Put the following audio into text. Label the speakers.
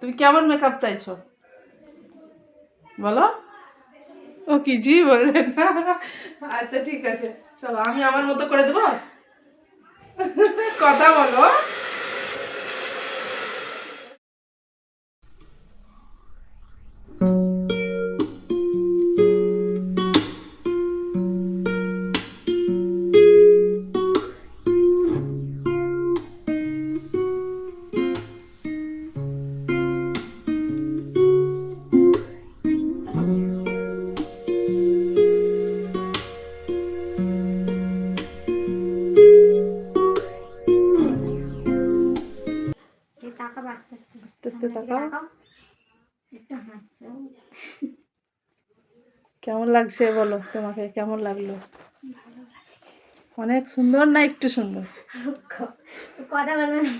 Speaker 1: তুমি কেমন মেকআপ চাইছো বলো? ও কিছুই বলবে না। আচ্ছা ঠিক আছে, চলো আমি আমার মতো করে দেবো। কথা বলো। আস্তে আস্তে তাকাও। কেমন লাগছে বলো, তোমাকে কেমন লাগলো? অনেক সুন্দর না একটু সুন্দর?
Speaker 2: কথা বলবো না।